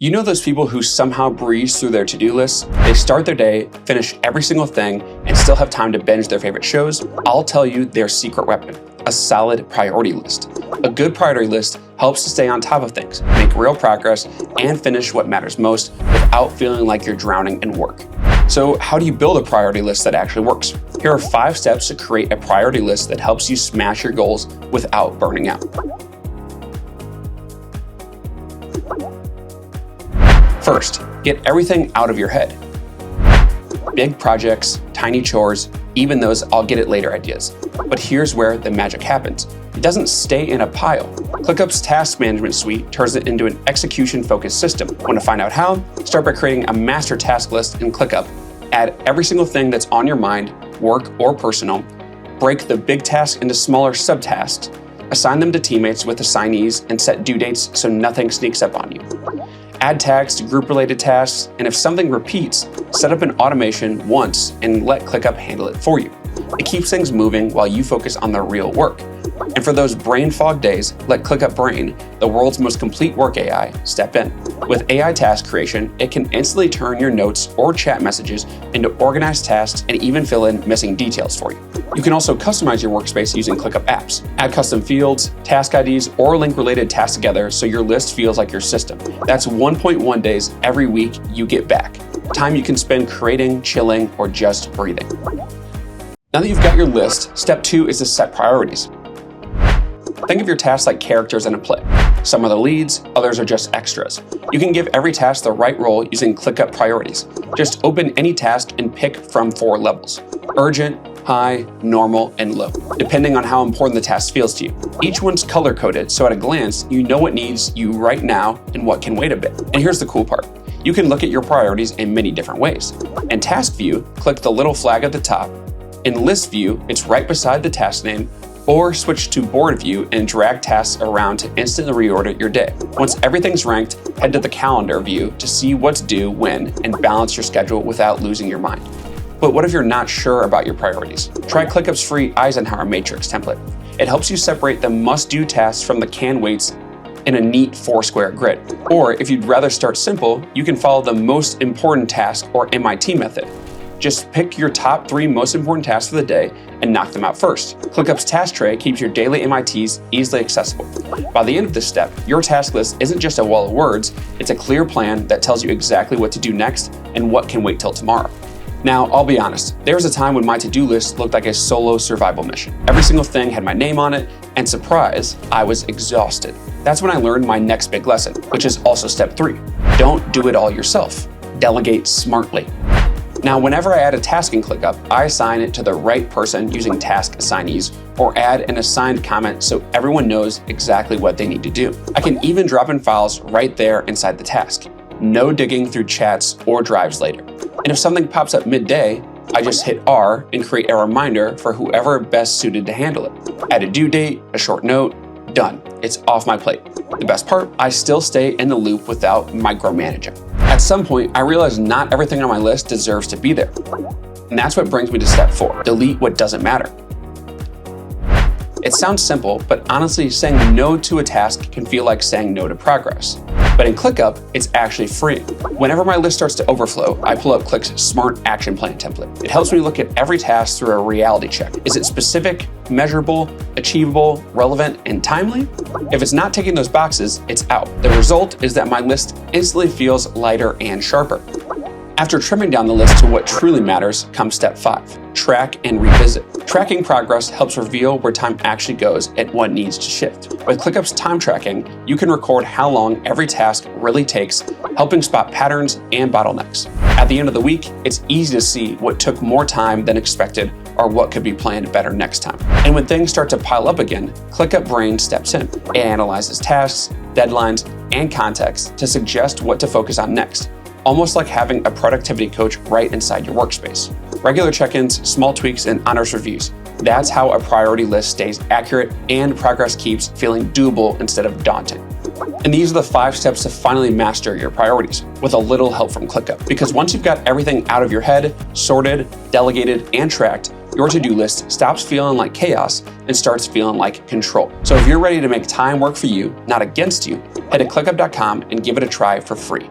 You know those people who somehow breeze through their to-do lists? They start their day, finish every single thing, and still have time to binge their favorite shows? I'll tell you their secret weapon: a solid priority list. A good priority list helps to stay on top of things, make real progress, and finish what matters most without feeling like you're drowning in work. So how do you build a priority list that actually works? Here are 5 steps to create a priority list that helps you smash your goals without burning out. First, get everything out of your head. Big projects, tiny chores, even those I'll get it later ideas. But here's where the magic happens. It doesn't stay in a pile. ClickUp's task management suite turns it into an execution-focused system. Want to find out how? Start by creating a master task list in ClickUp. Add every single thing that's on your mind, work or personal. Break the big task into smaller subtasks. Assign them to teammates with assignees and set due dates so nothing sneaks up on you. Add tags to group-related tasks, and if something repeats, set up an automation once and let ClickUp handle it for you. It keeps things moving while you focus on the real work. And for those brain fog days, let ClickUp Brain, the world's most complete work AI, step in. With AI task creation, it can instantly turn your notes or chat messages into organized tasks and even fill in missing details for you. You can also customize your workspace using ClickUp apps. Add custom fields, task IDs, or link related tasks together so your list feels like your system. That's 1.1 days every week you get back. Time you can spend creating, chilling, or just breathing. Now that you've got your list, step 2 is to set priorities. Think of your tasks like characters in a play. Some are the leads, others are just extras. You can give every task the right role using ClickUp priorities. Just open any task and pick from 4 levels: urgent, high, normal, and low, depending on how important the task feels to you. Each one's color-coded, so at a glance, you know what needs you right now and what can wait a bit. And here's the cool part. You can look at your priorities in many different ways. In Task View, click the little flag at the top. In List View, it's right beside the task name, or switch to Board View and drag tasks around to instantly reorder your day. Once everything's ranked, head to the Calendar view to see what's due when and balance your schedule without losing your mind. But what if you're not sure about your priorities? Try ClickUp's free Eisenhower Matrix template. It helps you separate the must-do tasks from the can-waits in a neat 4-square grid. Or if you'd rather start simple, you can follow the most important task or MIT method. Just pick your top 3 most important tasks for the day and knock them out first. ClickUp's task tray keeps your daily MITs easily accessible. By the end of this step, your task list isn't just a wall of words, it's a clear plan that tells you exactly what to do next and what can wait till tomorrow. Now, I'll be honest, there was a time when my to-do list looked like a solo survival mission. Every single thing had my name on it, and surprise, I was exhausted. That's when I learned my next big lesson, which is also step 3. Don't do it all yourself. Delegate smartly. Now, whenever I add a task in ClickUp, I assign it to the right person using task assignees, or add an assigned comment so everyone knows exactly what they need to do. I can even drop in files right there inside the task. No digging through chats or drives later. And if something pops up midday, I just hit R and create a reminder for whoever best suited to handle it. Add a due date, a short note, done. It's off my plate. The best part, I still stay in the loop without micromanaging. At some point, I realized not everything on my list deserves to be there. And that's what brings me to step 4, delete what doesn't matter. It sounds simple, but honestly, saying no to a task can feel like saying no to progress. But in ClickUp, it's actually freeing. Whenever my list starts to overflow, I pull up Click's Smart Action Plan template. It helps me look at every task through a reality check. Is it specific, measurable, achievable, relevant, and timely? If it's not ticking those boxes, it's out. The result is that my list instantly feels lighter and sharper. After trimming down the list to what truly matters comes step 5, track and revisit. Tracking progress helps reveal where time actually goes and what needs to shift. With ClickUp's time tracking, you can record how long every task really takes, helping spot patterns and bottlenecks. At the end of the week, it's easy to see what took more time than expected or what could be planned better next time. And when things start to pile up again, ClickUp Brain steps in. It analyzes tasks, deadlines, and context to suggest what to focus on next. Almost like having a productivity coach right inside your workspace. Regular check-ins, small tweaks, and honest reviews. That's how a priority list stays accurate and progress keeps feeling doable instead of daunting. And these are the 5 steps to finally master your priorities with a little help from ClickUp. Because once you've got everything out of your head, sorted, delegated, and tracked, your to-do list stops feeling like chaos and starts feeling like control. So if you're ready to make time work for you, not against you, Head to ClickUp.com and give it a try for free.